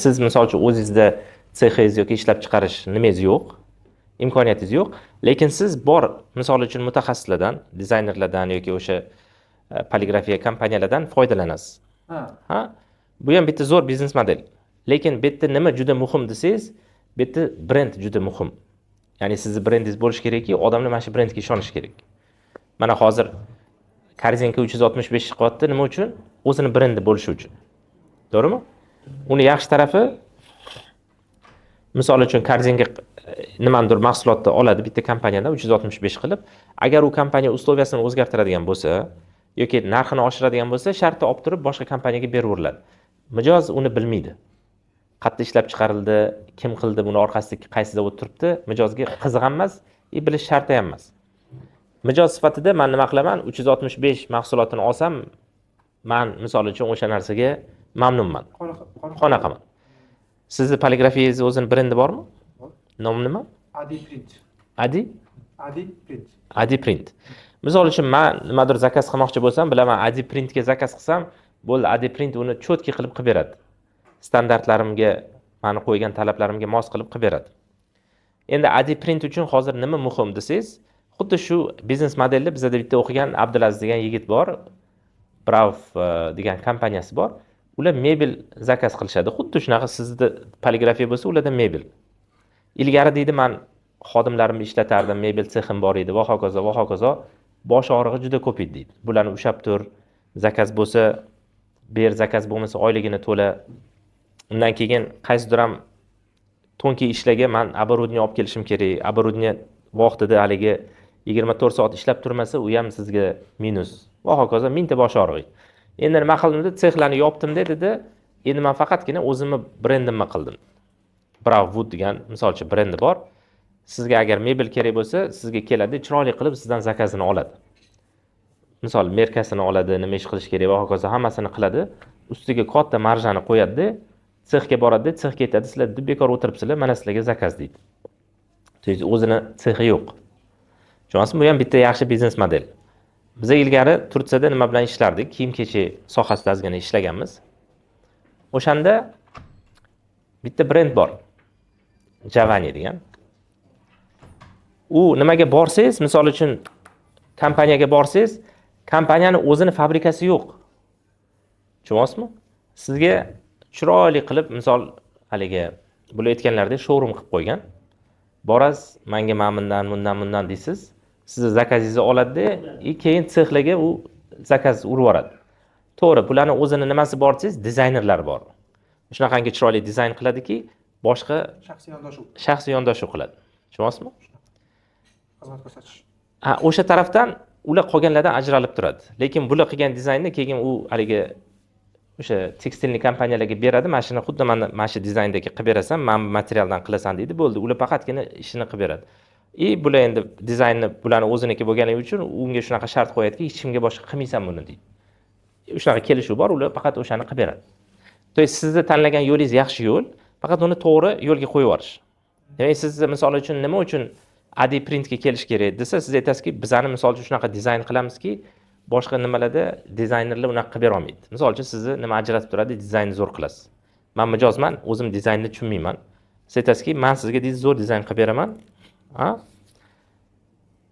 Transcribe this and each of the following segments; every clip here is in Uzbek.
Siz misol uchun o'zingizda sexingiz yoki ishlab chiqarish nimangiz yo'q, imkoniyatingiz yo'q, lekin siz bor misol uchun mutaxassislardan, dizaynerlardan yoki o'sha poligrafiya kompaniyalardan foydalanasiz. Ha? Bu ham bitta zo'r biznes model. Lekin bu yerda nima juda muhim desangiz, bu yerda brend juda muhim. Ya'ni sizning brendingiz bo'lishi kerakki, odamlar mana shu brendga ishonishi kerak. Mana hozir Korzinka 365 chiqyapti, nima uchun? O'zini brendi bo'lishi uchun. To'g'rimi? Uni yaxshi tarafi, misol uchun Korzinka nimandir mahsulotni oladi bitta kompaniyadan 365 qilib, agar u kompaniya usloviyasini o'zgartiradigan bo'lsa yoki narxini oshiradigan bo'lsa, shartni olib turib boshqa kompaniyaga beraveriladi. Mijoz uni bilmaydi. Qayerda ishlab chiqarildi, kim qildi, buni orqasida qaysi zavod turibdi, mijozga qiziq emas, bilish sharti ham emas. Mijoz sifatida men nima qilaman? 365 mahsulotini olsam, men misol uchun o'sha narsaga mamnunman. Qonaqaman. Sizni poligrafiyangiz o'zining brendi bormi? Nomi nima? Adi Print. Adi? Adi Print. Adi Print. Misol uchun men nimadir zakaz qilmoqchi bo'lsam, bilaman Adi Printga zakaz qilsam, bo'ldi Adi Print uni cho'tki qilib beradi. Standartlarimga, meni qo'ygan talablarimga mos qilib beradi. Endi Adi Print uchun hozir nima muhim desangiz, xuddi shu biznes modelni bizda bitta o'qigan Abdulaziz degan yigit bor, Brav degan kompaniyasi bor. Ular mebel zakaz qilishadi. Xuddi shunaqa sizda poligrafiya bo'lsa, ularda mebel. Ilgari deydi, men xodimlarimni ishlatardim, mebel sexim bor edi, va hokazo, va hokazo. Bosh og'rig'i juda ko'p edi deydi. Bularni ushab tur, zakaz bo'lsa, ber, zakaz bo'lmasa oyligini to'la. Undan keyin qaysidir ham tonki ishlaga men оборудование olib kelishim kerak. Оборудование vaqtida haligi 24 soat ishlab turmasa, u ham sizga minus. Va hokazo mingta bosh og'rig'i. Endi nima qildim dedi, sexlarni yopdim dedi. Endi men faqatgina o'zimni brendimni qildim. Bravwood degan misol uchun brendi bor. Sizga agar mebel kerak bo'lsa, sizga keladi, chiroyli qilib sizdan zakazini oladi. Misol markasini oladi, nima ish qilish kerak va hokazo hammasini qiladi. Ustiga katta marjani qo'yadi, sexga boradi, sexga aytadi, sizlar bekor o'tiribsizlar, mana sizlarga zakaz deydi. To'g'ri, o'zini sexi yo'q. Tushunasizmi? Bu ham bitta yaxshi biznes model. Biz ilgari Turkiyada nima bilan ishlardik? Kiyim-kechak sohasida ozgina ishlaganmiz. O'shanda bitta brend bor. Javani degan. U nimaga borsangiz, misol uchun kompaniyaga borsangiz, kompaniyaning o'zini fabrikasi yo'q. Tushunasizmi? Sizga chiroyli qilib, misol haligi bular aytganlaridek showroom qilib qo'ygan. Borasiz, menga bundan deysiz. Sizni zakazingizni oladi, keyin sexlarga u zakaz urib yuboradi. To'g'ri, bularning o'zini nimasi bor desangiz, dizaynerlar bor. Shunaqangi chiroyli dizayn qiladiki, boshqa shaxsiy yondashuv qiladi. Tushunasizmi? Xizmat ko'rsatish. O'sha tarafdan ular qolganlardan ajralib turadi. Lekin bular qilgan dizaynni keyin u haligi o'sha tekstilni kompaniyalarga beradi. Mana shuni xuddi mana shu dizayndagi qilib berasan, men materialdan qilasan deydi, bo'ldi. Ular faqatgina ishini qilib beradi. Bular endi dizaynni bularni o'ziniki bo'lganligi uchun unga shunaqa shart qo'yadiki, hech kimga boshqa qilmaysan buni deydi. Shunaqa kelishuv bor, ular faqat o'shani qilib beradi. To'g'ri, sizni tanlagan yo'lingiz yaxshi yo'l, faqat uni to'g'ri yo'lga qo'yib yuborish. Demak, siz misol uchun nima uchun Adi Printga kelish kerak desa, siz aytasizki, bizani misol uchun shunaqa dizayn qilamizki, boshqa nimalarda dizaynerlar unaqa qilib bera olmaydi. Misol uchun sizni nima ajratib turadi, dizaynni zo'r qilasiz. Men mijozman, o'zim dizaynni tushunmayman. Siz aytasizki, men sizga zo'r dizayn qilib beraman.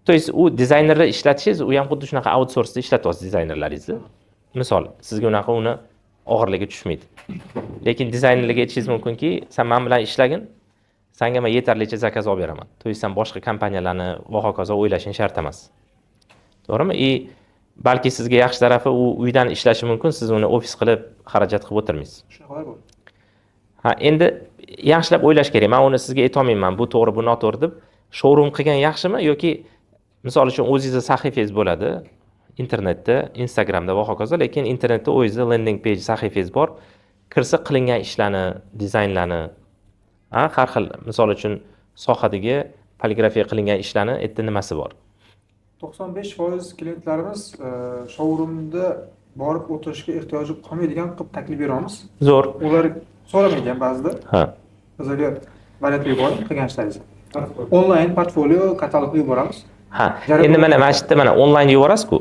To'g'ri, u dizaynerlar ishlatishingiz, u ham xuddi shunaqa outsourceda ishlatyapsiz dizaynerlaringizni. Misol, sizga unaqa uni og'irligi tushmaydi. Lekin dizaynerlarga aytishingiz mumkinki, sen men bilan ishlagin, senga men yetarlicha zakaz olib beraman. To'g'ri, sen boshqa kompaniyalarni va hokazo o'ylashing shart emas. To'g'rimi? Balki sizga yaxshi tarafi u uydan ishlashi mumkin, siz uni ofis qilib xarajat qilib o'tirmaysiz. Shunaqa bo'ldi. Endi yaxshilab o'ylash kerak. Men uni sizga aytolmayman, bu to'g'ri, bu noto'g'ri deb. Showroom qilgan yaxshimi yoki misol uchun o'zingizning sahifangiz bo'ladi, internetda, Instagramda va hokazo, lekin internetda o'zingizning landing page sahifangiz bor. Kirsa qilingan ishlarni, dizaynlarni, har xil misol uchun sohadagi poligrafiya qilingan ishlarni aytdi nimasi bor. 95% klientlarimiz showroomda borib o'tirishga ehtiyoji qolmaydigan qilib taklif beramiz. Zo'r. Ular so'ramaydi ham ba'zida. Bizga variant yuboring qilgan ishlaringizni. Onlayn portfolio katalog yuboramiz. Endi mana shu yerda mana onlayn yuborasiz-ku.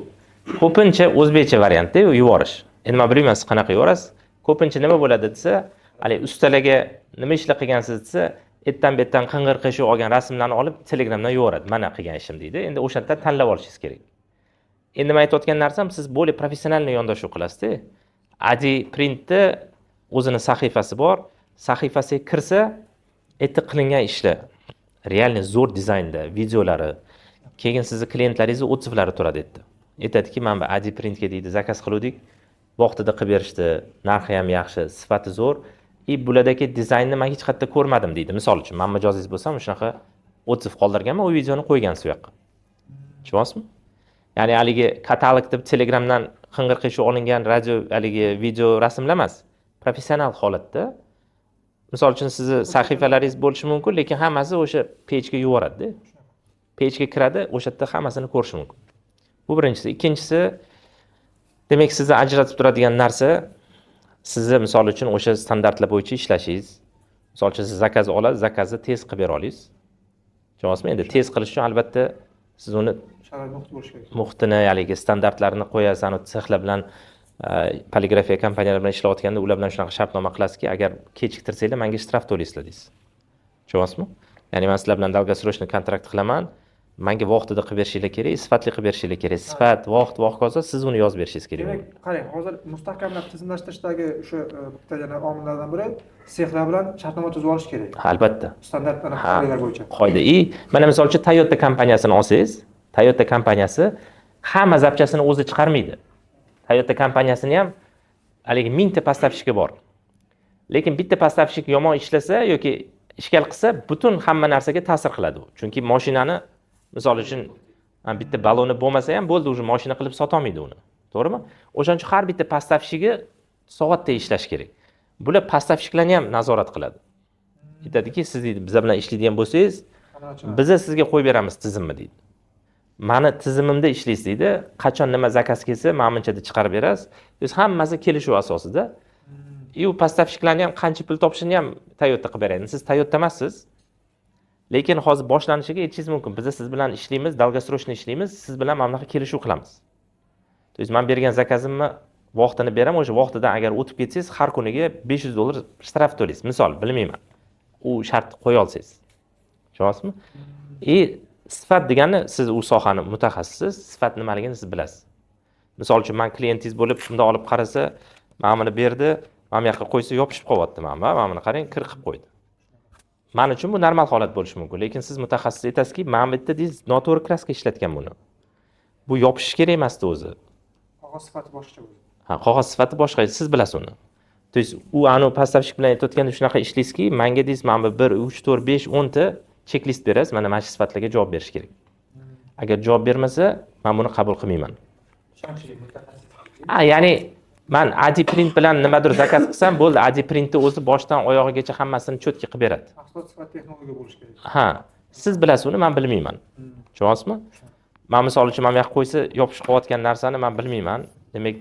Ko'pincha o'zbekcha variantda yuborish. Endi men bilmayman siz qanaqa yuborasiz. Ko'pincha nima bo'ladi desa, Hali ustalarga nima ishlar qilgansiz desa, etdan betdan qing'ir qiyshiq olgan rasmlarni olib Telegramdan yuboradi. Mana qilgan ishim deydi. Endi o'sha yerdan tanlab olishingiz kerak. Endi men aytayotgan narsam, siz bo'lib professionalni yondashuv qilasiz-da. Adi Print'da o'zini sahifasi bor. Sahifasiga kirsa, endi qilingan ishlar realni zo'r dizaynda, videolari, keyin sizni klientlaringizni otsivlari turadi endi. Aytadiki, men bu Adi Printga deydi, zakaz qiluvdik. Vaqtida qilib berishdi, narxi ham yaxshi, sifati zo'r. Bulardagi dizaynni men hech qayerda ko'rmadim deydi. Misol uchun, men mijozingiz bo'lsam, shunaqa otsiv qoldirganman, u videoni qo'ygan shu yoqqa. Tushunyapsizmi? Ya'ni haligi katalog deb Telegramdan qing'ir qiyshiq olingan radio haligi video rasmlar emas, professional holatda. Misol uchun sizni sahifalaringiz bo'lishi mumkin, lekin hammasi o'sha pejga yuboradi-da. Pejga kiradi, o'sha yerda hammasini ko'rish mumkin. Bu birinchisi. Ikkinchisi, demak sizni ajratib turadigan narsa sizni misol uchun o'sha standartlar bo'yicha ishlashingiz. Misol uchun siz zakaz olasiz, zakazni tez qilib bera olasiz. Tushunasizmi? Endi tez qilish uchun albatta siz uni sharoit muhit bo'lishi kerak. Muhitini, haligi standartlarini qo'yasiz, ani sexlar bilan poligrafiya kompaniyalari bilan ishlayotganda ular bilan shunaqa shartnoma qilasizki, agar kechiktirsanglar menga shtraf to'laysizlar deysiz. Tushunasizmi? Ya'ni men sizlar bilan долгосрочный kontrakt qilaman. Menga vaqtida qilib berishinglar kerak, sifatli qilib berishinglar kerak. Sifat, vaqt qolsa, siz uni yozib berishingiz kerak. Demak, qarang, hozir mustahkamlab tizimlashtirishdagi o'sha bitta yana omillardan biri sexlar bilan shartnoma tuzib olish kerak. Albatta. Standart qoidalar bo'yicha. Qoida. Mana misol uchun Toyota kompaniyasini olsangiz, Toyota kompaniyasi hamma zapchasini o'zi chiqarmaydi. Toyota kompaniyasini ham haligi 1000 ta поставщики bor. Lekin bitta поставщик yomon ishlasa yoki ishkal qilsa, butun hamma narsaga ta'sir qiladi u. Chunki mashinani misol uchun bitta baloni bo'lmasa ham bo'ldi, уже mashina qilib sota olmaydi uni. To'g'rimi? O'shaning uchun har bitta поставщиga soatda ishlash kerak. Bular поставщикlarni ham nazorat qiladi. Aytadiki, siz deydi, biz bilan ishlaydigan bo'lsangiz, biz sizga qo'yib beramiz tizimni deydi. Mani tizimimda ishlaysiz deydi. Qachon nima zakaz kelsa, men bunchada chiqarib berasiz. Biz hammasi kelishuv asosida. U поставщикlarni ham qancha pul topishini ham Toyota qilib beradi. Siz Toyota emassiz. Lekin hozir boshlanishiga aytishingiz mumkin. Biz siz bilan ishlaymiz, долгосрочный ishlaymiz, siz bilan mana bunaqa kelishuv qilamiz. То есть men bergan zakazimni vaqtini beraman, o'sha vaqtidan agar o'tib ketsangiz, har kuniga $500 shtraf to'laysiz. Misol, bilmayman. U shart qo'ya olsangiz. Tushunasizmi? Sifat degani siz u sohani mutaxassisiz, sifat nimaligini siz bilasiz. Misol uchun men klientingiz bo'lib, shunda olib qarasa, men buni berdi, men bu yoqqa qo'ysa yopishib qolyapti mana. Men buni qarang, kir qilib qo'ydi. Men uchun bu normal holat bo'lishi mumkin, lekin siz mutaxassis aytasizki, men bitta deysiz noto'g'ri kraska ishlatgan buni. Bu yopish kerak emasdi o'zi. Qog'oz sifati boshqa bo'ladi. Qog'oz sifati boshqa, siz bilasiz uni. То есть u anu поставщик bilan aytayotganda shunaqa ishlaysizki, menga deysiz, men 1 3 4 5 10 ta checklist berasiz, mana shu sifatlarga javob berish kerak. Agar javob bermasa, men buni qabul qilmayman. Ya'ni men Adi Print bilan nimadir zakaz qilsam, bo'ldi, Adi Printni o'zi boshdan oyog'igacha hammasini cho'tki qilib beradi. Mahsulot sifat texnologiya bo'lishi kerak. Siz bilasiz uni, men bilmayman. Tushunasizmi? Men misol uchun men bu yoqqa qo'ysa, yopishib qolayotgan narsani men bilmayman. Demak,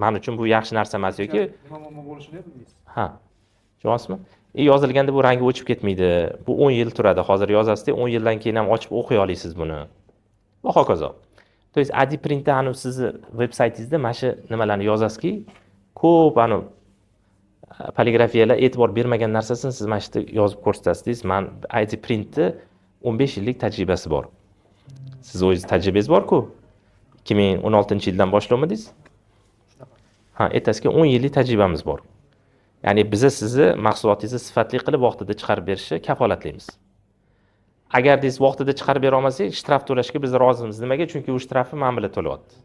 men uchun bu yaxshi narsa emas yoki nima bo'lishini bilmaysiz. Tushunasizmi? Yozilganda bu rangi o'chib ketmaydi. Bu 10 yil turadi. Hozir yozasiz, 10 yildan keyin ham ochib o'qiy olasiz buni. Va hokazo. То есть Adi Printda anu sizni veb-saytingizda mana shu nimalarni yozasizki, ko'p anu poligrafiyalar e'tibor bermagan narsasini siz mana shu yerda yozib ko'rsatasiz. Men Adi Printda 15 yillik tajribasi bor. Siz o'zingiz tajribangiz bor-ku. 2016-yildan boshlamadiz? Aytasizki 10 yillik tajribamiz bor. Ya'ni biz sizni mahsulotingizni sifatli qilib vaqtida chiqarib berishga kafolatlaymiz. Agar siz vaqtida chiqarib bera olmasangiz, shtraf to'lashga biz rozimiz. Nimaga? Chunki u shtrafni men bilan to'layapti.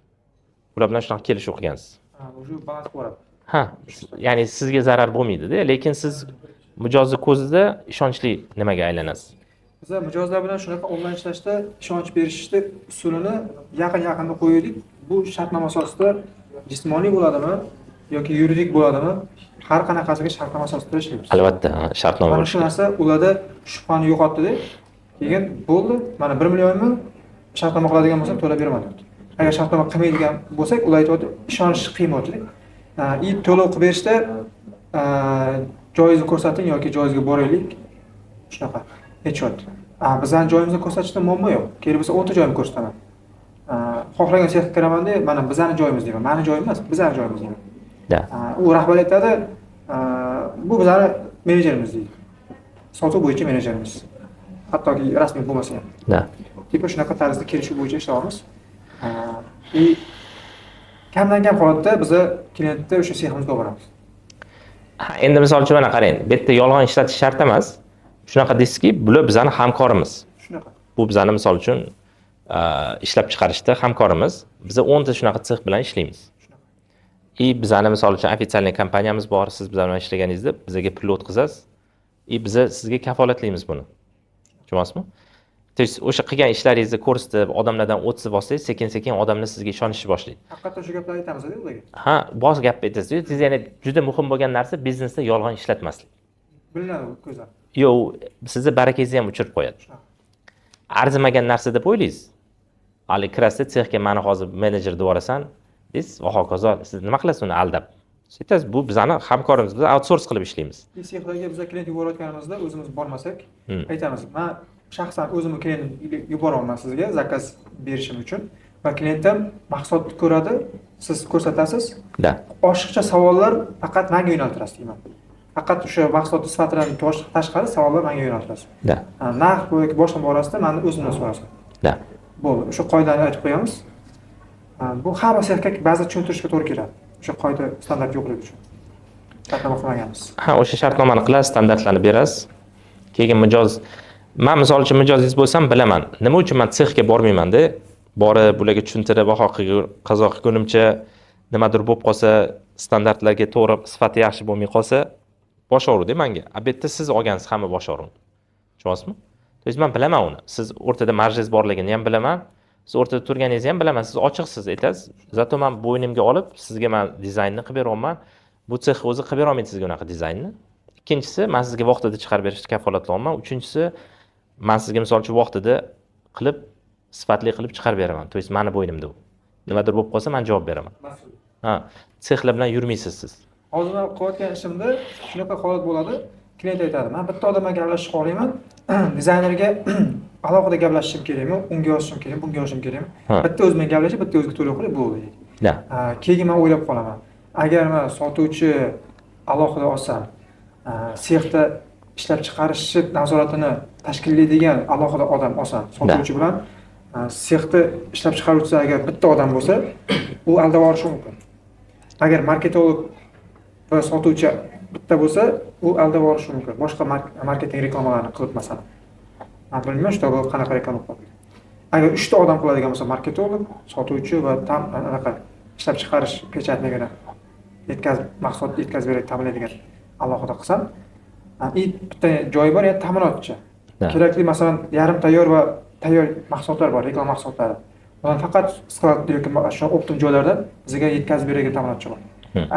Ular bilan shunaqa kelishuv qilgansiz. O'sha balans bo'ladi. Ya'ni sizga zarar bo'lmaydi-da, lekin siz mijozning ko'zida ishonchli nimaga aylanasiz. Biz mijozlar bilan shunaqa onlayn ishlashda ishonch berishni usulini yaqin-yaqinda qo'ydik. Bu shartnoma asosida jismoniy bo'ladimi yoki yuridik bo'ladimi? Har qanaqasiga shartnoma asosida ishlaymiz. Albatta, shartnoma bo'lishi. Shu narsa ularda shubhani yo'qotdi-da. Keyin bo'ldi, mana 1 millionmi shartnoma qiladigan bo'lsam to'lab beraman dedi. Agar shartnoma qilmaydigan bo'lsak, ular aytadi, ishonish qiyin bo'ladi. To'lov qilib berishda joyizni ko'rsating yoki joyingizga boraylik. Shunaqa. Nechot. Bizning joyimizni ko'rsatishda muammo yo'q. Kerak bo'lsa 10 ta joyimni ko'rsataman. Xohlagan sexga kiraman deb, mana bizning joyimiz deyman. Mani joyim emas, bizning joyimiz deyman. U rahbar aytadi, bu bizlarni menejerimiz deydi. Sotuv bo'yicha menejerimiz. Hattoki rasmiy bo'lmasa ham. Da. Tipa shunaqa tarzda kelishuv bo'yicha ishlayapmiz. И kamdan kam holatda biza klientni o'sha seximizga olib boramiz. Endi misol uchun mana qarang, bu yerda yolg'on ishlatish shart emas. Shunaqa deysizki, bular bizning hamkorimiz. Shunaqa. Bu bizani misol uchun ishlab chiqarishda hamkorimiz. Biz 10 ta shunaqa sex bilan ishlaymiz. И bizani misol uchun ofitsialniy kompaniyamiz bor, siz bizlar bilan ishlaganingizda bizga pul o'tkazasiz. И biz sizga kafolatlaymiz buni. Tushunyapsizmi? То есть o'sha qilgan ishlaringizni ko'rsatib, odamlardan o'tkazib olsangiz, sekin-sekin odamlar sizga ishonishni boshlaydi. Haqiqatdan shu gaplarni aytamiz-ku ularga. Ha, bosh gapni aytasiz. Siz yana juda muhim bo'lgan narsa biznesda yolg'on ishlatmaslik. Bilinadi u ko'zlar. Yo'q, sizni barakangizni ham o'chirib qo'yadi. Arzimagan narsa deb o'ylaysiz. Ali kirasiz, sexga meni hozir menejer deb yuborasan, deysiz, va hokazo. Siz nima qilasiz uni aldab? Aytasiz, bu bizani hamkorimiz, biz outsource qilib ishlaymiz. Sexlarga biz klient yuborayotganimizda o'zimiz bormasak, aytamiz, men shaxsan o'zimni klient yuboraman sizga zakaz berishim uchun va klientim mahsulotni ko'radi, siz ko'rsatasiz. Da. Oshiqcha savollar faqat menga yo'naltirasiz deyman. Faqat o'sha mahsulot sifatida tashqari savollar menga yo'naltirasiz. Da. Narx yoki boshqa borasida meni o'zimdan so'raysiz. Da. Bo'ldi. O'sha qoidani aytib qo'yamiz. Bu hamma sexga ba'zi tushuntirishga to'g'ri keladi. O'sha qoida standart yo'qligi uchun. Shartnoma qilmaganmiz. Ha, o'sha shartnomani qilasiz, standartlarni berasiz. Keyin mijoz, men misol uchun mijozingiz bo'lsam bilaman. Nima uchun men sexga bormayman-da? Borib, bularga tushuntirib, va qazo qilgunimcha nimadir bo'lib qolsa, standartlarga to'g'ri sifati yaxshi bo'lmay qolsa, bosh og'ridi menga. Albatta siz olgansiz hamma bosh og'rig'ini. Tushunyapsizmi? To есть men bilaman uni. Siz o'rtada marjingiz borligini ham bilaman. Siz o'rtada turganingizni ham bilaman. Siz ochiqsiz aytasiz. Zato men bo'ynimga olib, sizga men dizaynni qilib beraman. Bu sex o'zi qilib bera olmaydi sizga unaqa dizaynni. Ikkinchisi, men sizga vaqtida chiqarib berishga kafolatlayman. Uchinchisi, men sizga misol uchun vaqtida qilib, sifatli qilib chiqarib beraman. To есть meni bo'ynimda u. Nimadir bo'lib qolsa, men javob beraman. Ha, sexlar bilan yurmaysiz siz. Hozir men qilayotgan ishimda shunaqa holat bo'ladi. Klient aytadi, "Men bitta odam bilan gaplashishni xohlayman. Dizaynerga alohida gaplashishim kerakmi? Unga yozishim kerakmi? Bunga yozishim kerakmi? Bitta o'zi bilan gaplashib, bitta o'ziga to'lov qilib bo'ldi." Da. Keyin men o'ylab qolaman. Agar men sotuvchi alohida olsam, sexda ishlab chiqarish nazoratini tashkillaydigan alohida odam olsam, sotuvchi bilan sexda ishlab chiqaruvchi agar bitta odam bo'lsa, u aldab olishi mumkin. Agar marketolog va sotuvchi bitta bo'lsa, u aldab olishi mumkin. Boshqa marketing reklamalarni qilib masalan. Men bilmayman, shu qanaqa reklama qiladi. Agar 3 ta odam qiladigan bo'lsa, marketolog, sotuvchi va anaqa ishlab chiqarish pechatligini mahsulotni yetkazib berib ta'minlaydigan alohida qilsam, bitta joyi bor, ya'ni ta'minotchi. Kerakli masalan yarim tayyor va tayyor mahsulotlar bor, reklama mahsulotlari. Ular faqat sklad yoki shu optim joylardan bizga yetkazib beradigan ta'minotchi bor.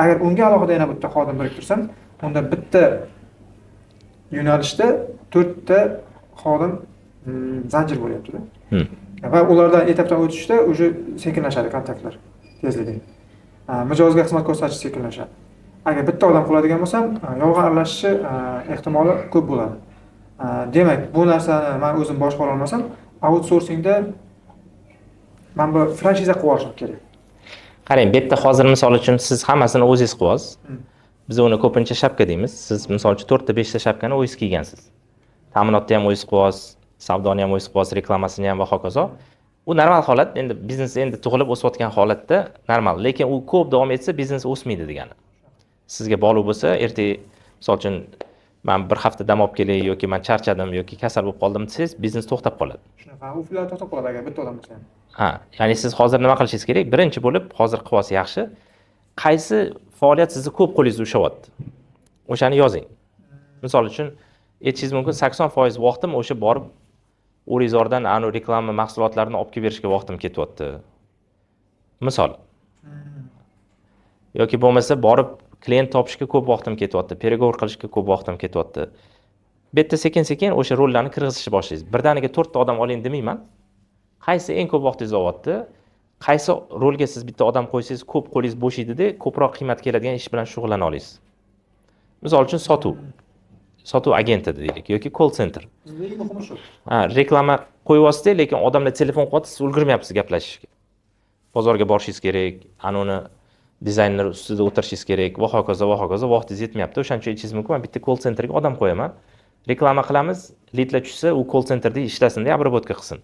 Agar unga alohida yana bitta xodim biriktirsam, unda bitta yo'nalishda 4 ta xodim zanjir bo'lyapti-da. Va ulardan etapdan o'tishda o'sha sekinlashadi kontaktlar tezligi. Mijozga xizmat ko'rsatish sekinlashadi. Agar bitta odam qiladigan bo'lsam, yolg'on aralashishi ehtimoli ko'p bo'ladi. Demak, bu narsani men o'zim boshqara olmasam, outsourcingda men bu franchiza qilib olishim kerak. Qarang, bu yerda hozir misol uchun siz hammasini o'zingiz qilyapsiz. Biz uni ko'pincha shapka deymiz. Siz misol uchun 4 ta 5 ta shapkani o'zingiz kiygansiz. Ta'minotni ham o'zingiz qilyapsiz, savdoni ham o'zingiz qilyapsiz, reklamasini ham va hokazo. U normal holat, endi biznes endi tug'ilib o'sayotgan holatda normal, lekin u ko'p davom etsa biznes o'smaydi degani. Sizga bog'liq bo'lsa, ertaga misol uchun men bir hafta dam olib kelay yoki men charchadim yoki kasal bo'lib qoldim desangiz, biznes to'xtab qoladi. Shunaqa, u fillar to'xtab qoladi agar bitta odam bo'lsa ham. Ha, ya'ni siz hozir nima qilishingiz kerak? Birinchi bo'lib, hozir qilib olsa yaxshi. Qaysi faoliyat sizni ko'p qo'lingizda ushlayapti? O'shani yozing. Misol uchun, aytishingiz mumkin 80% vaqtim o'sha borib O'rizordan anu reklama mahsulotlarini olib kelib berishga vaqtim ketyapti. Misol. Yoki bo'lmasa borib klient topishga ko'p vaqtim ketyapti, переговор qilishga ko'p vaqtim ketyapti. Bu yerda sekin-sekin o'sha rollarni kirgizishni boshlaysiz. Birdaniga 4 ta odam oling demayman. Qaysi eng ko'p vaqtingizni olyapti? Qaysi rolga siz bitta odam qo'ysangiz ko'p qo'lingiz bo'shaydida, ko'proq qiymat keladigan ish bilan shug'ullana olasiz. Misol uchun sotuv agenti deylik yoki call center. Bizning muhimi shu. Reklama qo'yyapsiz, lekin odamlar telefon qilyapti, siz ulgurmayapsiz gaplashishga. Bozorga borishingiz kerak, anoni dizayner ustida o'tirishingiz kerak va hokazo va hokazo, vaqtingiz yetmayapti. O'shaning uchun aytishingiz mumkin, men bitta call centerga odam qo'yaman. Reklama qilamiz, leadlar tushsa, u call centerda ishlasin-da, обработка qilsin.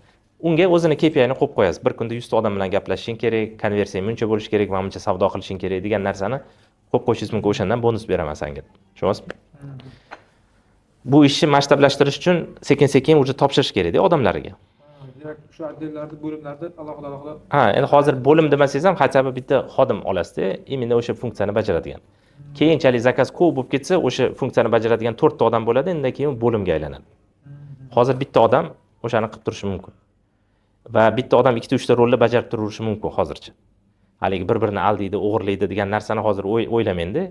Unga o'zini KPI'ni qo'yib qo'yasiz. Bir kunda 100 ta odam bilan gaplashishing kerak, konversiya buncha bo'lishi kerak va buncha savdo qilishing kerak degan narsani qo'yib qo'yishingiz mumkin. O'shandan bonus beraman senga. Tushunyapsizmi? Bu ishni masshtablashtirish uchun sekin-sekin уже topshirish kerak-da odamlarga. Demak, shu отделlarda, bo'limlarda alohida Ha, endi hozir bo'lim demasangiz ham хотя бы bitta xodim olasizda, именно o'sha funksiyani bajaradigan. Keyinchalik zakaz ko'p bo'lib ketsa, o'sha funksiyani bajaradigan 4 ta odam bo'ladi, undan keyin bo'limga aylanadi. Hozir bitta odam o'shani qilib turishi mumkin. Va bitta odam 2-3 ta rolni bajarib turishi mumkin hozircha. Haligi bir-birini aldaydi, o'g'irlaydi degan narsani hozir o'ylamang-da.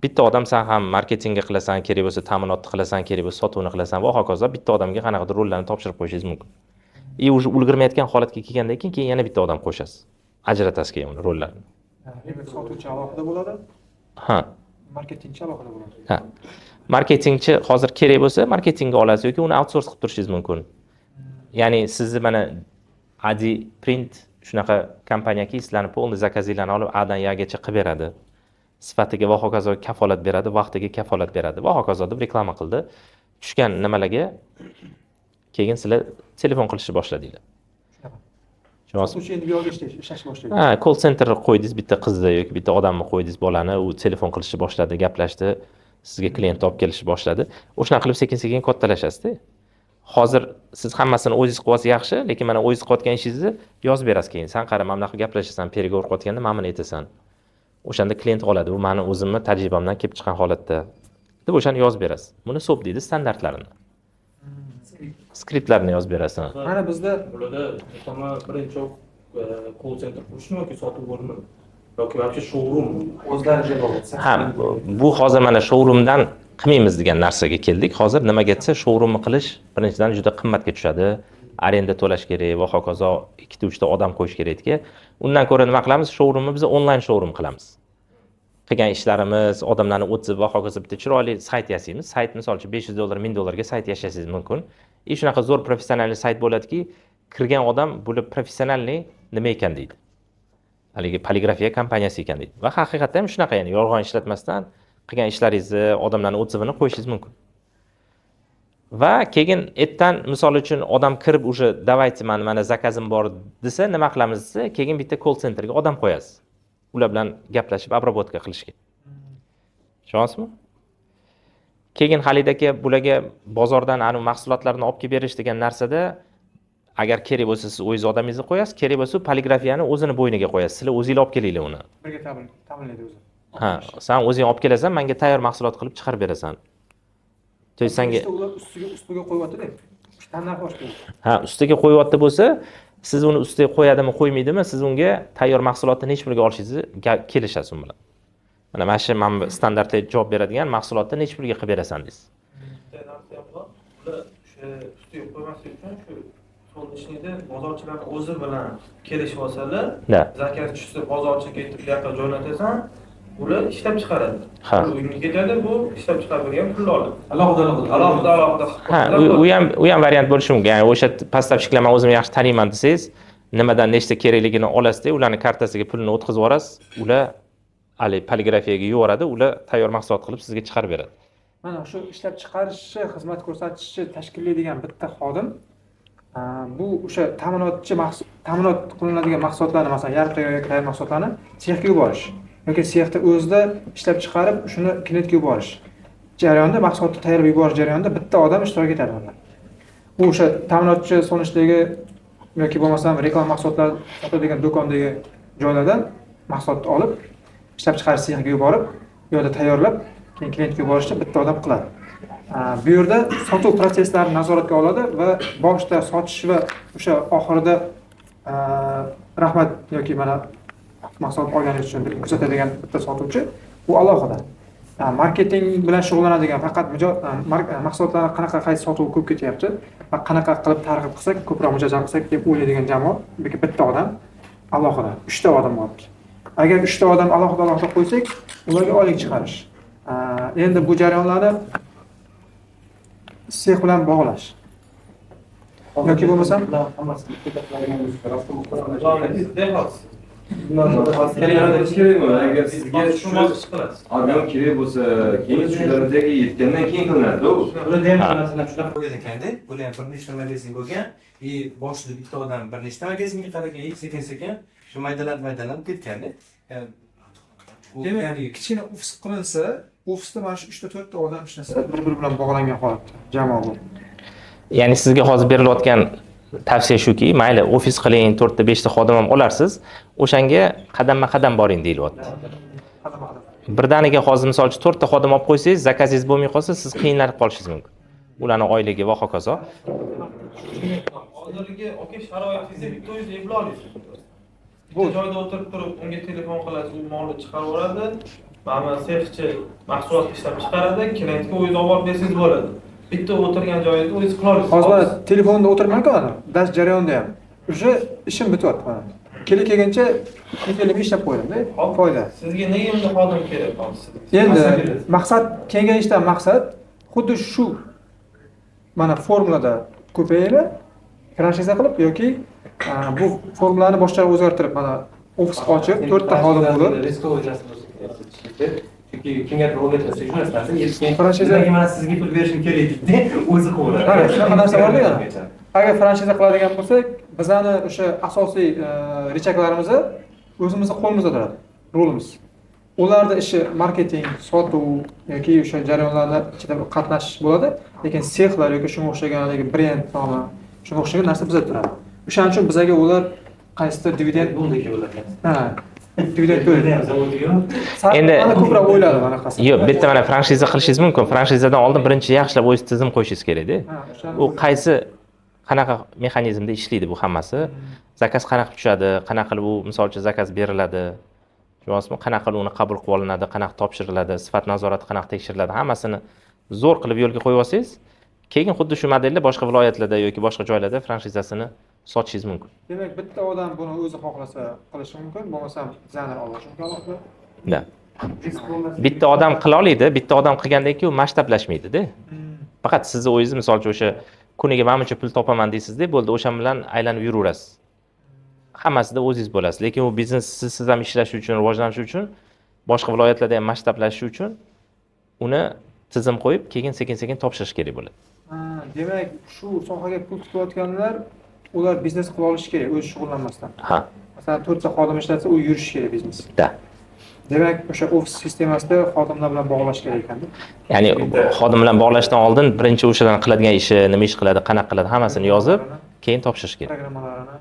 Bitta odam sen ham marketingga qilasan, kerak bo'lsa ta'minotni qilasan, kerak bo'lsa sotuvni qilasan va hokazo bitta odamga qanaqadir rollarni topshirib qo'yishingiz mumkin. Уже ulgurmayotgan holatga kelgandan keyin yana bitta odam qo'shasiz. Ajratasiz keyin uni rollarni. Demak, sotuvchi alohida bo'ladi. Ha. Marketingchi alohida bo'ladi. Ha. Marketingchi hozir kerak bo'lsa marketingga olasiz yoki uni outsource qilib turishingiz mumkin. Ya'ni sizni mana Adi Print shunaqa kompaniyaki sizlarni polni zakazinglarni olib A dan Yagacha qilib beradi. Sifatiga va hokazo kafolat beradi, vaqtiga kafolat beradi va hokazo deb reklama qildi. Tushgan nimalarga keyin sizlar telefon qilishni boshladinglar. Sotuvchi endi bu yerga ishlash boshlaydi. Ha, call center qo'ydingiz bitta qizni yoki bitta odamni qo'ydingiz bolani, u telefon qilishni boshladi, gaplashdi, sizga klient olib kelishni boshladi. O'shana qilib sekin-sekin kattalashasiz-da. Hozir siz hammasini o'zingiz qilyapsiz yaxshi, lekin mana o'zingiz qilayotgan ishingizni yozib berasiz keyin. Sen qara, mana bunaqa gaplashasan, переговор qilayotganda mana buni aytasan. O'shanda klient oladi, bu meni o'zimni tajribamdan kelib chiqqan holatda deb o'shani yozib berasiz. Buni SOP deydi, standartlarini. Skriptlarni yozib berasiz. Mana bizda bularda muhimi birinchi call center qurishmi yoki sotuv bo'limi yoki вообще showroom o'zlariga bog'liq. Ha, bu hozir mana showroomdan qilmaymiz degan narsaga keldik. Hozir nimaga desa, showroomni qilish birinchidan juda qimmatga tushadi. Arenda to'lash kerak va hokazo 2-3 ta odam qo'yish kerak-ki. Undan ko'ra nima qilamiz? Showroomni biz onlayn showroom qilamiz. Qilgan ishlarimiz, odamlarni o'tib va hokazo bitta chiroyli sayt yasaymiz. Sayt misol uchun $500, $1000 ga sayt yashasangiz mumkin. Shunaqa zo'r professional sayt bo'ladiki, kirgan odam buni professionalni nima ekan deydi. Haligi poligrafiya kompaniyasi ekan deydi. Va haqiqatan ham shunaqa, ya'ni yolg'on ishlatmasdan qilgan ishlaringizni, odamlarning o'tibini qo'yishingiz mumkin. Va keyin ertadan misol uchun odam kirib уже давайте mana zakazim bor desa, nima qilamiz desa, keyin bitta call centerga odam qo'yasiz. Ular bilan gaplashib обработка qilishga. Tushunyapsizmi? Keyin Xalid aka bularga bozordan anu mahsulotlarni olib kelib berish degan narsada agar kerak bo'lsa siz o'zingiz odamingizni qo'yasiz, kerak bo'lsa poligrafiyani o'zini bo'yniga qo'yasiz. Sizlar o'zingizlar olib kelinglar uni. birga ta'minlaydi o'zi. Ha, sen o'zing olib kelasan, menga tayyor mahsulot qilib chiqarib berasan. To есть senga ular ustiga qo'yyapti-da. Standart boshqa. Ha, ustiga qo'yyapti bo'lsa, siz uni ustiga qo'yadimi, qo'ymaydimi, siz unga tayyor mahsulotni necha pulga olishingizni kelishasiz u bilan. Mana shu men standartga javob beradigan mahsulotni necha pulga qilib berasan deysiz. ular o'sha ustiga qo'ymaslik uchun shu so'l ishida bozorchilar o'zi bilan kelishib olsalar, Da. zakaz tushsa bozorchiga aytib bu yoqqa jo'natasan, ular ishlab chiqaradi. Ha. Uyga ketadi, bu ishlab chiqarib bergan pulni oladi. Alohida. Ha, u ham variant bo'lishi mumkin. Ya'ni o'sha поставщикlar men o'zim yaxshi taniyman desangiz, nimadan nechta kerakligini olasiz-da, ularning kartasiga pulni o'tkazib yuborasiz, ular ali poligrafiyaga yuboradi, ular tayyor mahsulot qilib sizga chiqarib beradi. Mana shu ishlab chiqarishchi, xizmat ko'rsatishchi tashkillaydigan bitta xodim bu o'sha ta'minot qilinadigan mahsulotlarni, masalan, yarim tayyor yoki tayyor mahsulotlarni sexga yuborish yoki sexda o'zida ishlab chiqarib, shuni klientga yuborish jarayonida, mahsulotni tayyorlab yuborish jarayonida bitta odam ishtirok etadi bunda. U o'sha ta'minotchi so'nishdagi yoki bo'lmasam reklama mahsulotlar sotadigan do'kondagi joylardan mahsulotni olib, ishlab chiqarish sexiga yuborib, u yerda tayyorlab, keyin klientga yuborishni bitta odam qiladi. Bu yerda sotuv prosesslarini nazoratga oladi va boshda sotish va o'sha oxirida rahmat yoki mana mahsulot olganingiz uchun deb kuzatadigan bitta sotuvchi u alohida. Marketing bilan shug'ullanadigan faqat mahsulotlarni qanaqa qaysi sotuv ko'p ketyapti va qanaqa qilib targ'ib qilsak, ko'proq mijozlar qilsak deb o'ylaydigan jamoa bitta odam alohida, 3 ta odam bor. Agar 3 ta odam alohida qo'ysak, ularga oylik chiqarish. Endi bu jarayonlarni sex bilan bog'lash. Yoki bo'lmasam Agar sizga shu ish qilasiz. ob'em kerak bo'lsa, keyin shularga yetgandan keyin qilinadi-ku. Bularda ham masalan shunaqa bo'lgan ekanda, bular ham bir nechta magazin bo'lgan, boshida bitta odam bir nechta magazinga qaragan, sekin-sekin shu maydalanib ketganda. Demak, kichkina ofis qilinsa, ofisda mana shu 3-4 ta odam ishlasa, bir-biri bilan bog'langan holatda jamoa bo'lib. Ya'ni sizga hozir berilayotgan tavsiya shuki, mayli ofis qiling, 4 ta 5 ta xodim ham olarsiz, o'shanga qadamma-qadam boring deyilyapti. Birdaniga hozir misol uchun 4 ta xodim olib qo'ysangiz, zakazingiz bo'lmay qolsa, siz qiynalib qolishingiz mumkin. Ularning oyligi va hokazo. Hozirgi sharoitingizda bitta o'zingiz eplay olasiz. Bu joyda o'tirib turib, unga telefon qilasiz, u molni chiqarib oladi. Mana sexchi mahsulot ishlab chiqaradi, klientga o'zingiz olib bersangiz bo'ladi. Bitta o'tirgan joyingizda o'zingiz qila olasiz. Hozir telefonda o'tirman-ku ana, dars jarayonida ham. O'sha ishim bityapti mana. Kelgancha kelib ishlab qo'ydim-da. Foyda. Sizga nega endi xodim kerak hozir? Endi maqsad kengayishdan maqsad xuddi shu mana formulada ko'payadi, franshiza qilib yoki bu formulani boshqacha o'zgartirib mana ofis ochib 4 ta xodim bo'lib chunki kimgadir o'rgatasiz shu narsani Franchiza- mana sizga pul berishim kerak deb o'zi qiladi. Mana shunaqa narsa bor-ku yana. Agar franshiza qiladigan bo'lsak, bizani o'sha asosiy rechaklarimiz o'zimizni qo'limizda turadi, rolimiz. Ularda ishi marketing, sotuv yoki o'sha jarayonlarda ichida qatnashish bo'ladi, lekin sexlar yoki shunga o'xshagan brend nomi, shunga o'xshagan narsa bizda turadi. O'shaning uchun bizga ular qaysidir dividend Bundaki bo'ladi. ha, dividend to'laydi. Endi Mana ko'proq o'yladi mana qasi. yo'q, bitta mana franshiza qilishingiz mumkin. Franshizadan oldin birinchi yaxshilab o'z tizim qo'yishingiz kerak-da. U qaysi qanaqa mexanizmda ishlaydi bu hammasi? Zakaz qanaqa tushadi, qanaqa qilib u misol uchun zakaz beriladi, tushunyapsizmi? Qanaqa qilib uni qabul qilib olinadi, qanaqa topshiriladi, sifat nazorati qanaqa tekshiriladi, hammasini zo'r qilib yo'lga qo'yib olsangiz, keyin xuddi shu modelda boshqa viloyatlarda yoki boshqa joylarda franshizasini sotishingiz mumkin. Demak, bitta odam buni o'zi xohlasa qilishi mumkin, bo'lmasa bizani olishi mumkin. Da. Bitta odam qila oladi, bitta odam qilgandan keyin u masshtablashmaydi-da. Faqat sizni o'zingiz misol uchun o'sha kuniga manimcha pul topaman deysiz-da, bo'ldi, o'sha bilan aylanib yuraverasiz. Hammasida o'zingiz bo'lasiz, lekin u biznes siz ham ishlash uchun, rivojlanish uchun, boshqa viloyatlarda ham masshtablashish uchun uni tizim qo'yib, keyin sekin-sekin topshirish kerak bo'ladi. Demak, shu sohaga pul tikayotganlar ular biznes qila olishi kerak, o'zi shug'ullanmasdan. Ha, Masalan, 4 ta xodim ishlatsa, u yurishi kerak biznes. da. Demak, o'sha ofis sistemasida xodimlar bilan bog'lash kerak ekan. Ya'ni xodim bilan bog'lashdan oldin birinchi o'shadan qiladigan ishi, nima ish qiladi, qanaqa qiladi, hammasini yozib, keyin topshirish kerak. Programmalarini